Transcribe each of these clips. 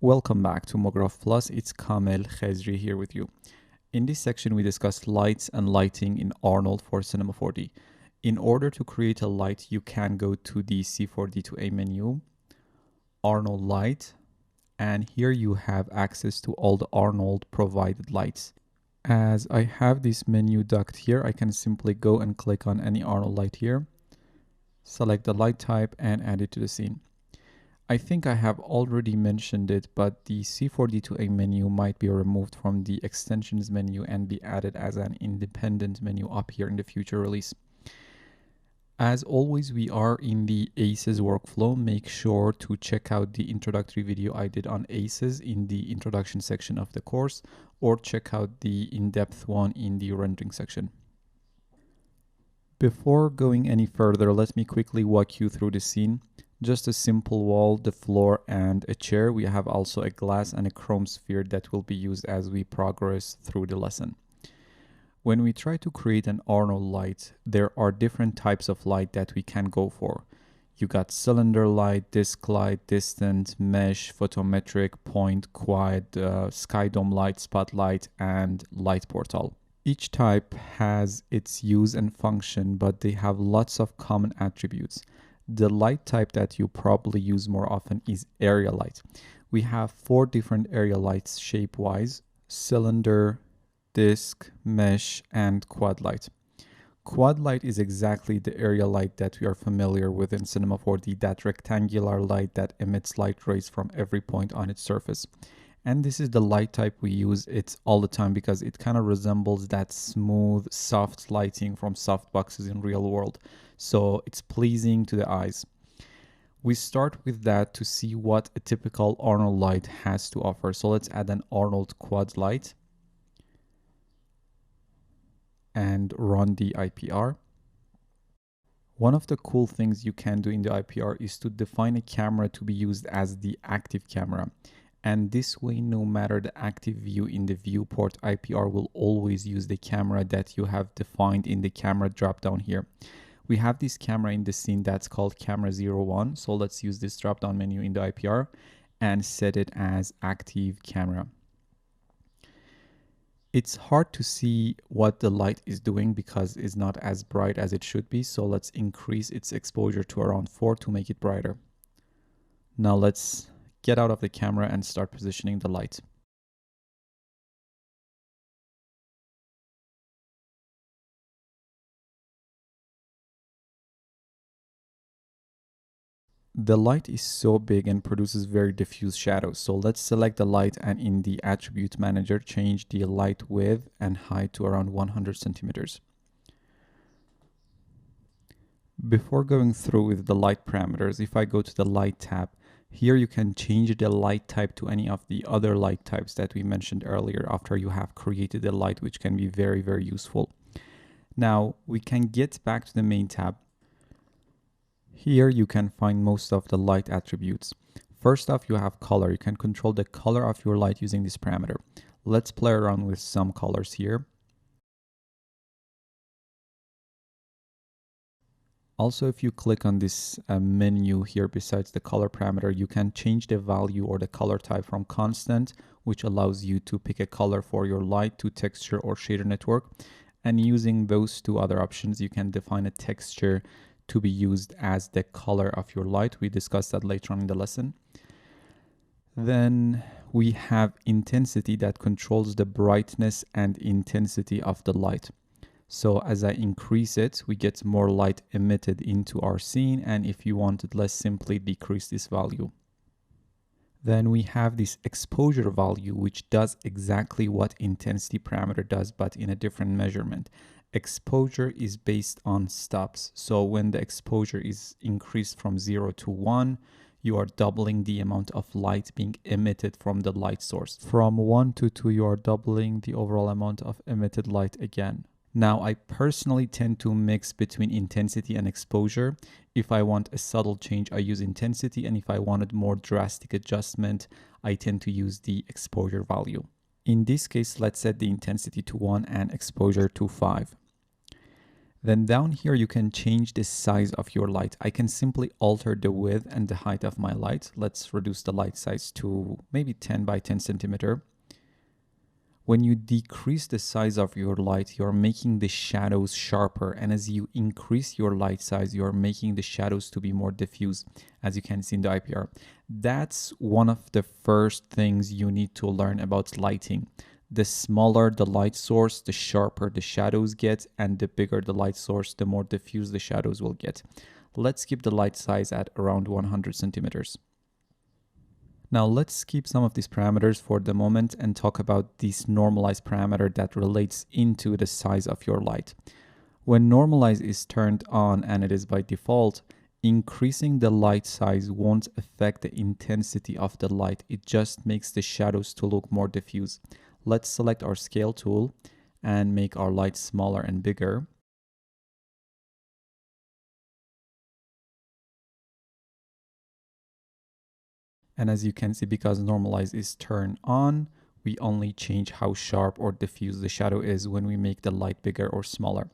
Welcome back to Mograph Plus. It's Kamel Khazri here with you. In this section, we discussed lights and lighting in Arnold for Cinema 4D. In order to create a light, you can go to the C4D2A menu, Arnold Light, and here you have access to all the Arnold provided lights. As I have this menu duct here, I can simply go and click on any Arnold light here, select the light type, and add it to the scene. I think I have already mentioned it, but the C4D2A menu might be removed from the extensions menu and be added as an independent menu up here in the future release. As always, we are in the ACES workflow. Make sure to check out the introductory video I did on ACES in the introduction section of the course, or check out the in-depth one in the rendering section. Before going any further, let me quickly walk you through the scene. Just a simple wall, the floor, and a chair. We have also a glass and a chrome sphere that will be used as we progress through the lesson. When we try to create an Arnold light, there are different types of light that we can go for. You got cylinder light, disc light, distant, mesh, photometric, point, quad, sky dome light, spotlight, and light portal. Each type has its use and function, but they have lots of common attributes. The light type that you probably use more often is area light. We have 4 different area lights shape-wise: cylinder, disc, mesh, and quad light. Quad light is exactly the area light that we are familiar with in Cinema 4D, that rectangular light that emits light rays from every point on its surface. And this is the light type we use it all the time because it kind of resembles that smooth, soft lighting from softboxes in real world. So it's pleasing to the eyes. We start with that to see what a typical Arnold light has to offer. So let's add an Arnold quad light and run the IPR. One of the cool things you can do in the IPR is to define a camera to be used as the active camera. And this way, no matter the active view in the viewport, IPR will always use the camera that you have defined in the camera dropdown here. We have this camera in the scene that's called camera 01. So let's use this dropdown menu in the IPR and set it as active camera. It's hard to see what the light is doing because it's not as bright as it should be. So let's increase its exposure to around 4 to make it brighter. Now let's get out of the camera and start positioning the light. The light is so big and produces very diffuse shadows. So let's select the light and in the attribute manager, change the light width and height to around 100 centimeters. Before going through with the light parameters, if I go to the light tab, here you can change the light type to any of the other light types that we mentioned earlier after you have created a light, which can be very, very useful. Now we can get back to the main tab. Here you can find most of the light attributes. First off, you have color. You can control the color of your light using this parameter. Let's play around with some colors here. Also, if you click on this menu here besides the color parameter, you can change the value or the color type from constant, which allows you to pick a color for your light, to texture or shader network. And using those 2 other options, you can define a texture to be used as the color of your light. We discussed that later on in the lesson. Then we have intensity that controls the brightness and intensity of the light. So as I increase it, we get more light emitted into our scene. And if you wanted less, simply decrease this value. Then we have this exposure value, which does exactly what intensity parameter does, but in a different measurement. Exposure is based on stops. So when the exposure is increased from 0 to 1, you are doubling the amount of light being emitted from the light source. From 1 to 2, you are doubling the overall amount of emitted light again. Now, I personally tend to mix between intensity and exposure. If I want a subtle change, I use intensity, and if I wanted more drastic adjustment, I tend to use the exposure value. In this case, let's set the intensity to 1 and exposure to 5. Then down here, you can change the size of your light. I can simply alter the width and the height of my light. Let's reduce the light size to maybe 10 by 10 centimeter. When you decrease the size of your light, you're making the shadows sharper. And as you increase your light size, you're making the shadows to be more diffuse, as you can see in the IPR. That's one of the first things you need to learn about lighting. The smaller the light source, the sharper the shadows get, and the bigger the light source, the more diffuse the shadows will get. Let's keep the light size at around 100 centimeters. Now let's keep some of these parameters for the moment and talk about this normalize parameter that relates into the size of your light. When normalize is turned on, and it is by default, increasing the light size won't affect the intensity of the light. It just makes the shadows to look more diffuse. Let's select our scale tool and make our light smaller and bigger. And as you can see, because normalize is turned on, we only change how sharp or diffuse the shadow is when we make the light bigger or smaller.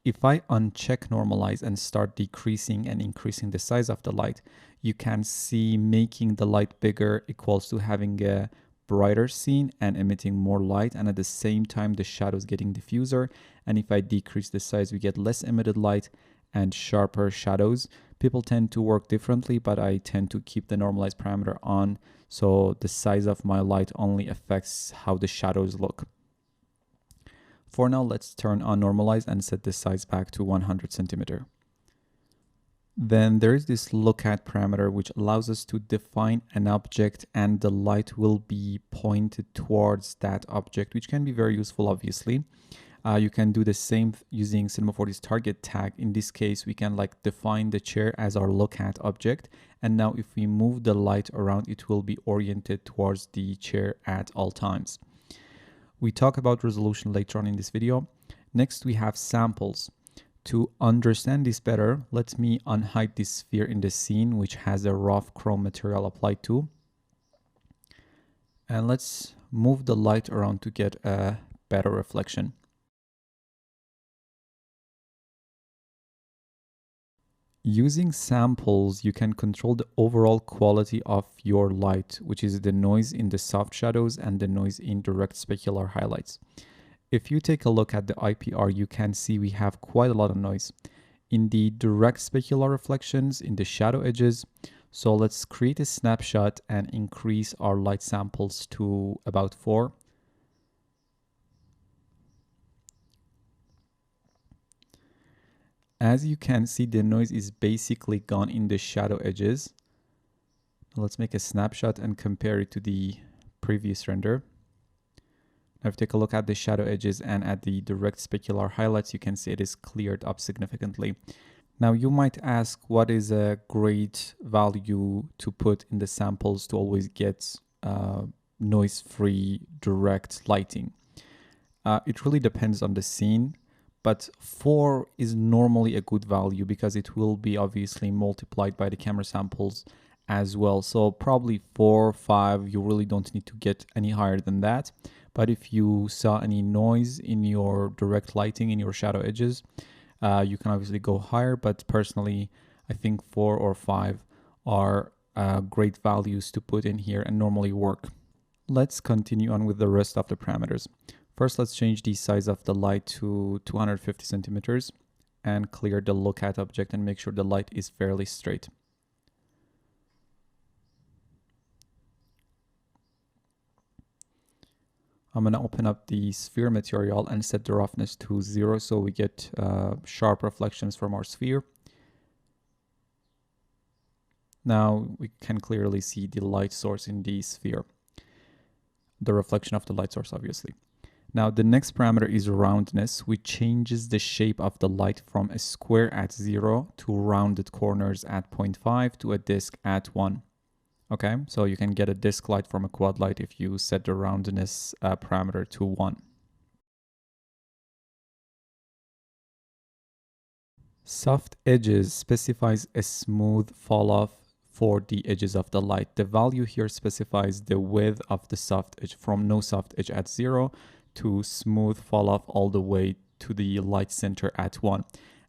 If I uncheck normalize and start decreasing and increasing the size of the light, you can see making the light bigger equals to having a brighter scene and emitting more light, and at the same time the shadows getting diffuser. And if I decrease the size, we get less emitted light and sharper shadows. People tend to work differently, but I tend to keep the normalize parameter on, so the size of my light only affects how the shadows look. For now, let's turn on normalize and set the size back to 100 centimeter. Then there is this look at parameter, which allows us to define an object and the light will be pointed towards that object, which can be very useful, obviously. You can do the same using Cinema 4D's target tag. In this case, we can define the chair as our look at object. And now if we move the light around, it will be oriented towards the chair at all times. We talk about resolution later on in this video. Next, we have samples. To understand this better, let me unhide this sphere in the scene, which has a rough chrome material applied to. And let's move the light around to get a better reflection. Using samples, you can control the overall quality of your light, which is the noise in the soft shadows and the noise in direct specular highlights. If you take a look at the IPR, you can see we have quite a lot of noise in the direct specular reflections, in the shadow edges. So let's create a snapshot and increase our light samples to about 4. As you can see, the noise is basically gone in the shadow edges. Let's make a snapshot and compare it to the previous render. Now if you take a look at the shadow edges and at the direct specular highlights, you can see it is cleared up significantly. Now you might ask, what is a great value to put in the samples to always get noise-free direct lighting? It really depends on the scene. But 4 is normally a good value because it will be obviously multiplied by the camera samples as well. So probably 4, 5, you really don't need to get any higher than that. But if you saw any noise in your direct lighting, in your shadow edges, you can obviously go higher. But personally, I think 4 or 5 are great values to put in here and normally work. Let's continue on with the rest of the parameters. First, let's change the size of the light to 250 centimeters and clear the look at object and make sure the light is fairly straight. I'm going to open up the sphere material and set the roughness to 0 so we get sharp reflections from our sphere. Now we can clearly see the light source in the sphere, the reflection of the light source, obviously. Now the next parameter is roundness, which changes the shape of the light from a square at 0 to rounded corners at 0.5 to a disc at 1. Okay, so you can get a disc light from a quad light if you set the roundness parameter to 1. Soft edges specifies a smooth fall off for the edges of the light. The value here specifies the width of the soft edge from no soft edge at 0 to smooth fall off all the way to the light center at 1.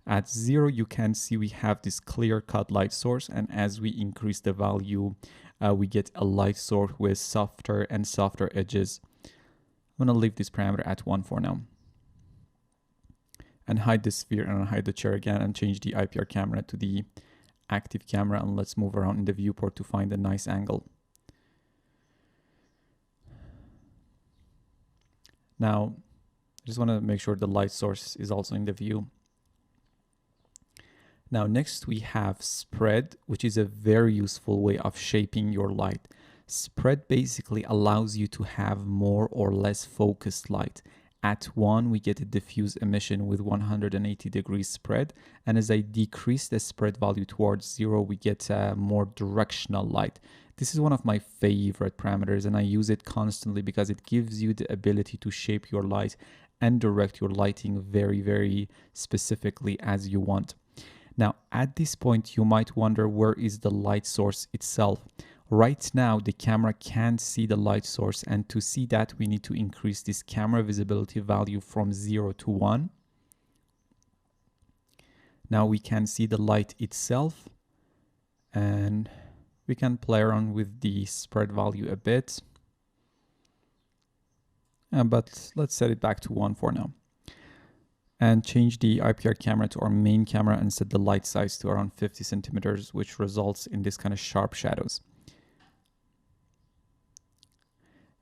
At 0, you can see we have this clear-cut light source, and as we increase the value, we get a light source with softer and softer edges. I'm going to leave this parameter at 1 for now. And hide the sphere and hide the chair again and change the IPR camera to the active camera, and let's move around in the viewport to find a nice angle. Now, I just want to make sure the light source is also in the view. Now, next we have spread, which is a very useful way of shaping your light. Spread basically allows you to have more or less focused light. At 1, we get a diffuse emission with 180 degrees spread. And as I decrease the spread value towards 0, we get a more directional light. This is one of my favorite parameters, and I use it constantly because it gives you the ability to shape your light and direct your lighting very, very specifically as you want. Now, at this point, you might wonder, where is the light source itself? Right now, the camera can't see the light source, and to see that, we need to increase this camera visibility value from 0 to 1. Now we can see the light itself, and we can play around with the spread value a bit. But let's set it back to 1 for now. And change the IPR camera to our main camera and set the light size to around 50 centimeters, which results in this kind of sharp shadows.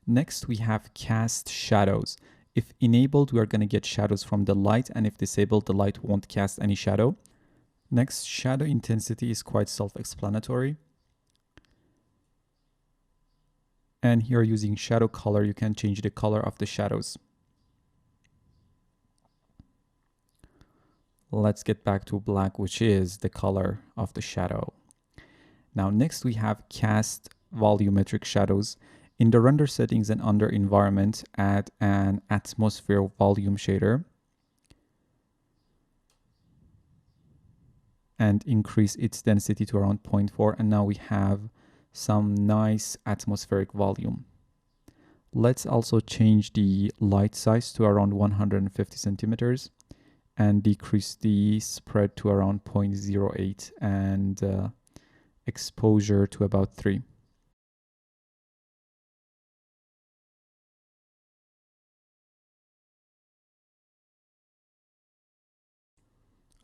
Next, we have cast shadows. If enabled, we are going to get shadows from the light, and if disabled, the light won't cast any shadow. Next, shadow intensity is quite self-explanatory. And here, using shadow color, you can change the color of the shadows. Let's get back to black, which is the color of the shadow. Now, next we have cast volumetric shadows. In the render settings and under environment, add an atmosphere volume shader and increase its density to around 0.4. And now we have some nice atmospheric volume. Let's also change the light size to around 150 centimeters and decrease the spread to around 0.08 and exposure to about 3.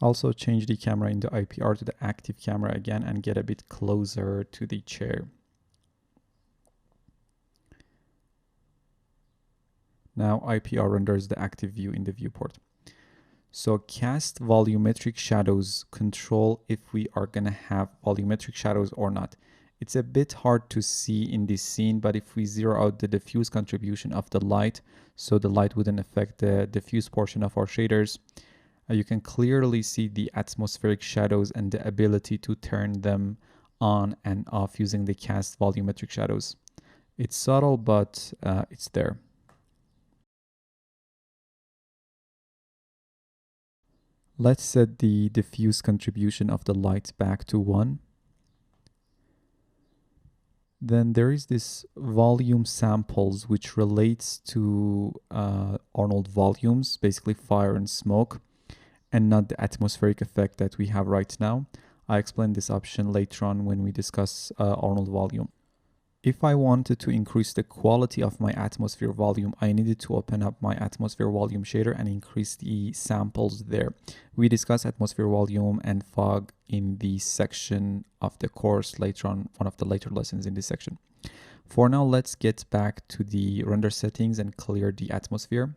Also change the camera in the IPR to the active camera again and get a bit closer to the chair. Now IPR renders the active view in the viewport. So cast volumetric shadows control if we are going to have volumetric shadows or not. It's a bit hard to see in this scene, but if we zero out the diffuse contribution of the light, so the light wouldn't affect the diffuse portion of our shaders, you can clearly see the atmospheric shadows and the ability to turn them on and off using the cast volumetric shadows. It's subtle, but it's there. Let's set the diffuse contribution of the light back to 1. Then there is this volume samples, which relates to Arnold volumes, basically fire and smoke, and not the atmospheric effect that we have right now. I explain this option later on when we discuss Arnold volume. If I wanted to increase the quality of my atmosphere volume, I needed to open up my atmosphere volume shader and increase the samples there. We discuss atmosphere volume and fog in the section of the course later on, one of the later lessons in this section. For now, let's get back to the render settings and clear the atmosphere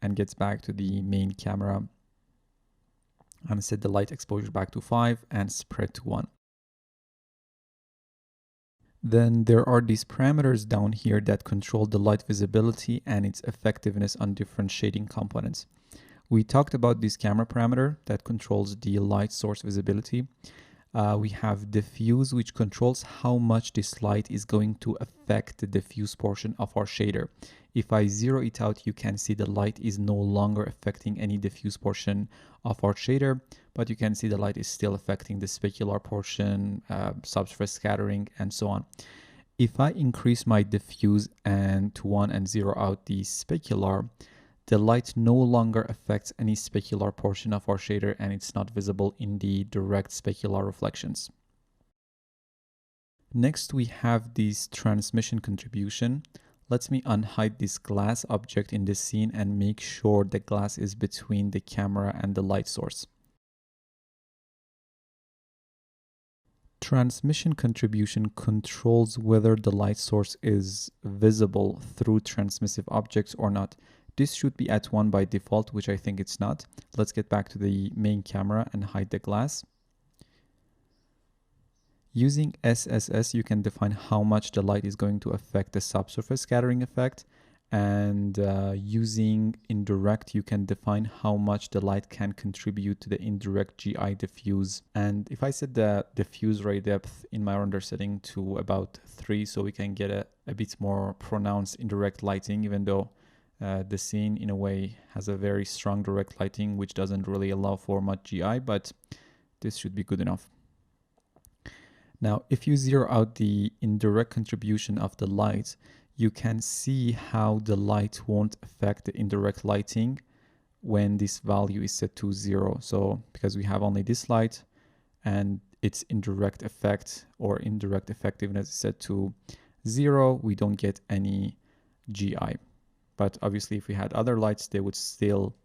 and get back to the main camera and set the light exposure back to 5 and spread to 1. Then there are these parameters down here that control the light visibility and its effectiveness on different shading components. We talked about this camera parameter that controls the light source visibility. We have diffuse, which controls how much this light is going to affect the diffuse portion of our shader. If I zero it out, you can see the light is no longer affecting any diffuse portion of our shader, but you can see the light is still affecting the specular portion, subsurface scattering, and so on. If I increase my diffuse and to 1 and zero out the specular, the light no longer affects any specular portion of our shader and it's not visible in the direct specular reflections. Next, we have this transmission contribution. Let me unhide this glass object in this scene and make sure the glass is between the camera and the light source. Transmission contribution controls whether the light source is visible through transmissive objects or not. This should be at 1 by default, which I think it's not. Let's get back to the main camera and hide the glass. Using SSS, you can define how much the light is going to affect the subsurface scattering effect. And using indirect, you can define how much the light can contribute to the indirect GI diffuse. And if I set the diffuse ray depth in my render setting to about 3, so we can get a bit more pronounced indirect lighting, even though the scene in a way has a very strong direct lighting, which doesn't really allow for much GI, but this should be good enough. Now, if you zero out the indirect contribution of the light, you can see how the light won't affect the indirect lighting when this value is set to 0. So because we have only this light and its indirect effect or indirect effectiveness is set to 0, we don't get any GI. But obviously if we had other lights, they would still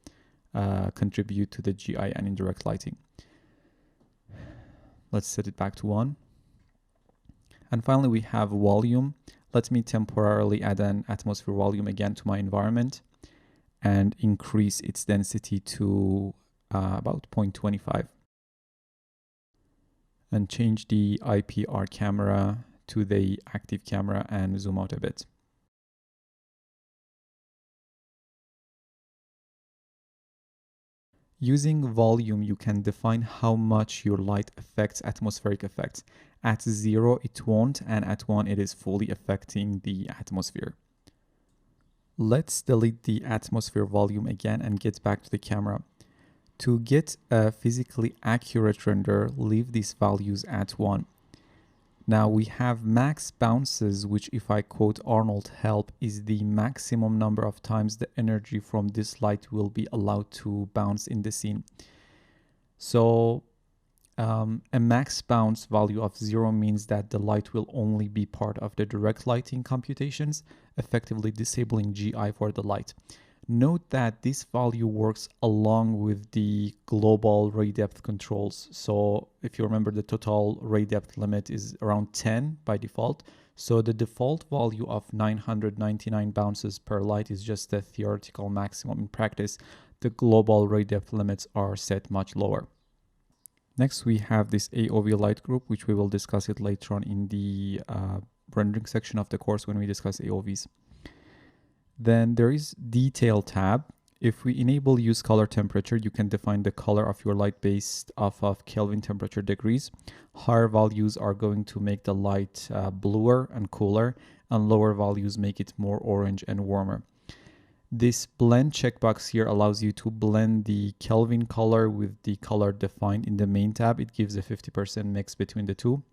contribute to the GI and indirect lighting. Let's set it back to 1. And finally, we have volume. Let me temporarily add an atmosphere volume again to my environment and increase its density to about 0.25. And change the IPR camera to the active camera and zoom out a bit. Using volume, you can define how much your light affects atmospheric effects. At 0, it won't, and at 1, it is fully affecting the atmosphere. Let's delete the atmosphere volume again and get back to the camera. To get a physically accurate render, leave these values at 1. Now we have max bounces, which if I quote Arnold help, is the maximum number of times the energy from this light will be allowed to bounce in the scene. So a max bounce value of 0 means that the light will only be part of the direct lighting computations, effectively disabling GI for the light. Note that this value works along with the global ray depth controls. So if you remember, the total ray depth limit is around 10 by default. So the default value of 999 bounces per light is just a theoretical maximum. In practice, the global ray depth limits are set much lower. Next, we have this AOV light group, which we will discuss it later on in the rendering section of the course when we discuss AOVs. Then there is detail tab. If we enable use color temperature, you can define the color of your light based off of Kelvin temperature degrees. Higher values are going to make the light bluer and cooler, and lower values make it more orange and warmer. This blend checkbox here allows you to blend the Kelvin color with the color defined in the main tab. It gives a 50% mix between the two.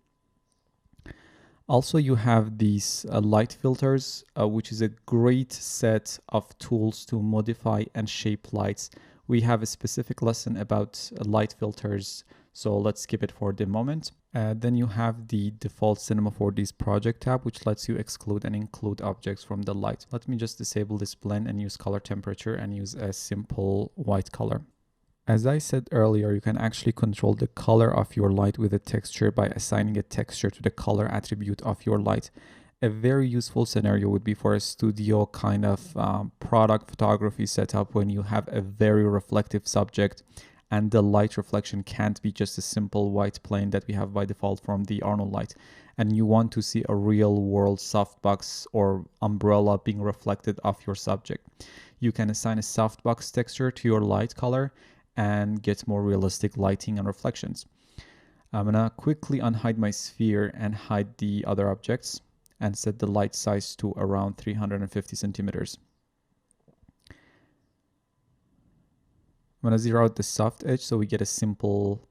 Also, you have these light filters, which is a great set of tools to modify and shape lights. We have a specific lesson about light filters, so let's skip it for the moment. Then you have the default Cinema 4D's project tab, which lets you exclude and include objects from the light. Let me just disable this blend and use color temperature and use a simple white color. As I said earlier, you can actually control the color of your light with a texture by assigning a texture to the color attribute of your light. A very useful scenario would be for a studio kind of product photography setup when you have a very reflective subject and the light reflection can't be just a simple white plane that we have by default from the Arnold light. And you want to see a real world softbox or umbrella being reflected off your subject. You can assign a softbox texture to your light color and get more realistic lighting and reflections. I'm gonna quickly unhide my sphere and hide the other objects and set the light size to around 350 centimeters. I'm gonna zero out the soft edge so we get a simple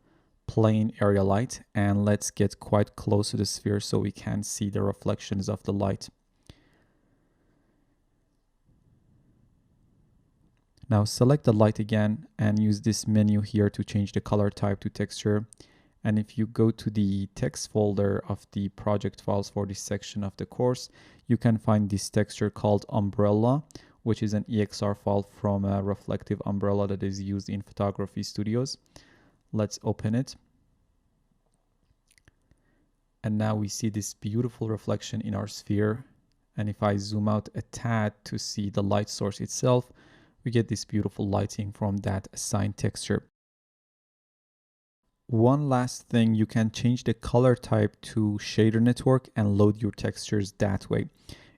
plain area light, and let's get quite close to the sphere so we can see the reflections of the light. Now select the light again and use this menu here to change the color type to texture. And if you go to the text folder of the project files for this section of the course, you can find this texture called Umbrella, which is an EXR file from a reflective umbrella that is used in photography studios. Let's open it. And now we see this beautiful reflection in our sphere. And if I zoom out a tad to see the light source itself, we get this beautiful lighting from that assigned texture. One last thing, you can change the color type to shader network and load your textures that way.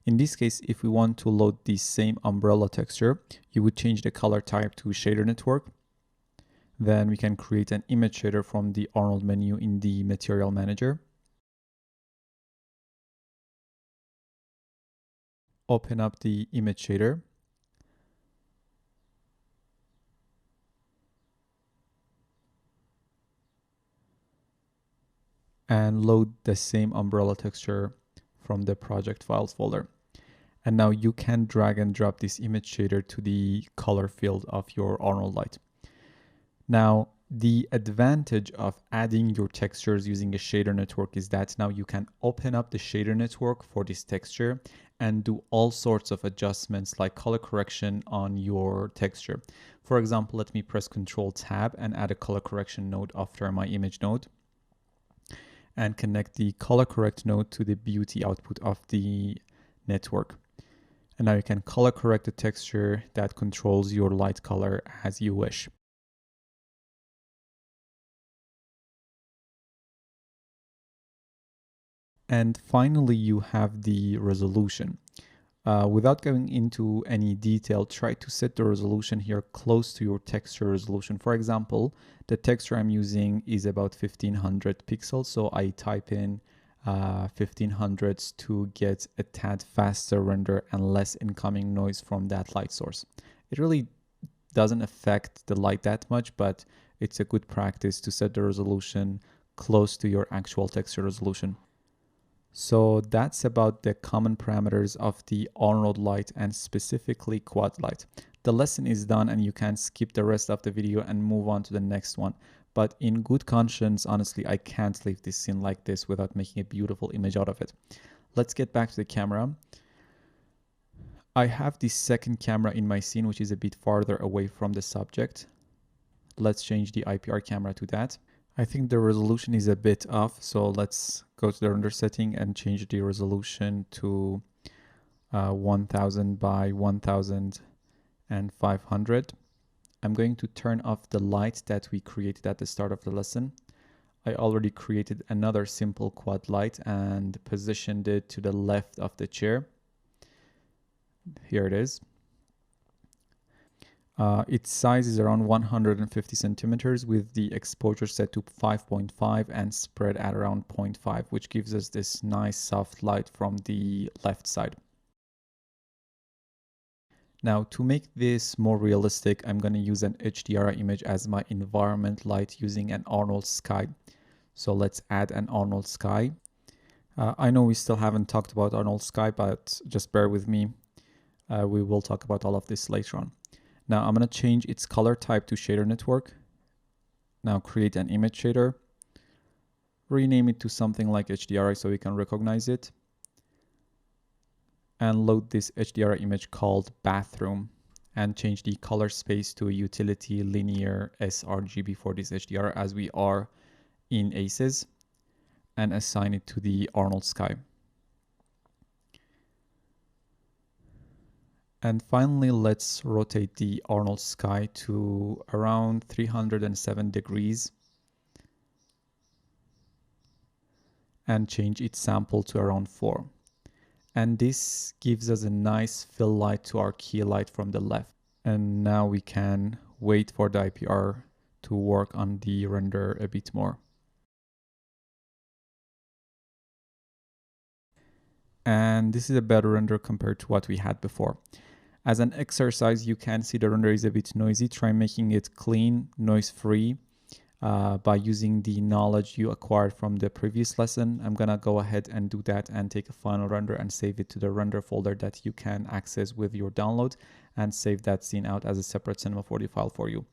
In this case, if we want to load the same umbrella texture, you would change the color type to shader network. Then we can create an image shader from the Arnold menu in the material manager. Open up the image shader. And load the same umbrella texture from the project files folder. And now you can drag and drop this image shader to the color field of your Arnold light. Now, the advantage of adding your textures using a shader network is that now you can open up the shader network for this texture and do all sorts of adjustments like color correction on your texture. For example, let me press Ctrl Tab and add a color correction node after my image node, and connect the color correct node to the beauty output of the network. And now you can color correct the texture that controls your light color as you wish. And finally, you have the resolution. Without going into any detail, try to set the resolution here close to your texture resolution. For example, the texture I'm using is about 1500 pixels, so I type in 1500s to get a tad faster render and less incoming noise from that light source. It really doesn't affect the light that much, but it's a good practice to set the resolution close to your actual texture resolution. So that's about the common parameters of the Arnold light and specifically quad light. The lesson is done and you can skip the rest of the video and move on to the next one. But in good conscience, honestly, I can't leave this scene like this without making a beautiful image out of it. Let's get back to the camera. I have the second camera in my scene, which is a bit farther away from the subject. Let's change the IPR camera to that. I think the resolution is a bit off, so let's go to the render setting and change the resolution to 1000 by 1500. I'm going to turn off the light that we created at the start of the lesson. I already created another simple quad light and positioned it to the left of the chair. Here it is. Its size is around 150 centimeters with the exposure set to 5.5 and spread at around 0.5, which gives us this nice soft light from the left side. Now, to make this more realistic, I'm going to use an HDRI image as my environment light using an Arnold sky. So let's add an Arnold sky. I know we still haven't talked about Arnold sky, but just bear with me. We will talk about all of this later on. Now I'm going to change its color type to shader network. Now create an image shader. Rename it to something like HDRI so we can recognize it. And load this HDRI image called bathroom and change the color space to utility linear sRGB for this HDR as we are in ACES, and assign it to the Arnold sky. And finally, let's rotate the Arnold sky to around 307 degrees and change its sample to around 4. And this gives us a nice fill light to our key light from the left. And now we can wait for the IPR to work on the render a bit more. And this is a better render compared to what we had before. As an exercise, you can see the render is a bit noisy. Try making it clean, noise-free, by using the knowledge you acquired from the previous lesson. I'm gonna go ahead and do that and take a final render and save it to the render folder that you can access with your download, and save that scene out as a separate Cinema 4D file for you.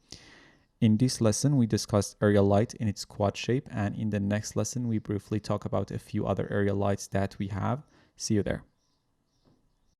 In this lesson, we discussed area light in its quad shape, and in the next lesson, we briefly talk about a few other area lights that we have. See you there.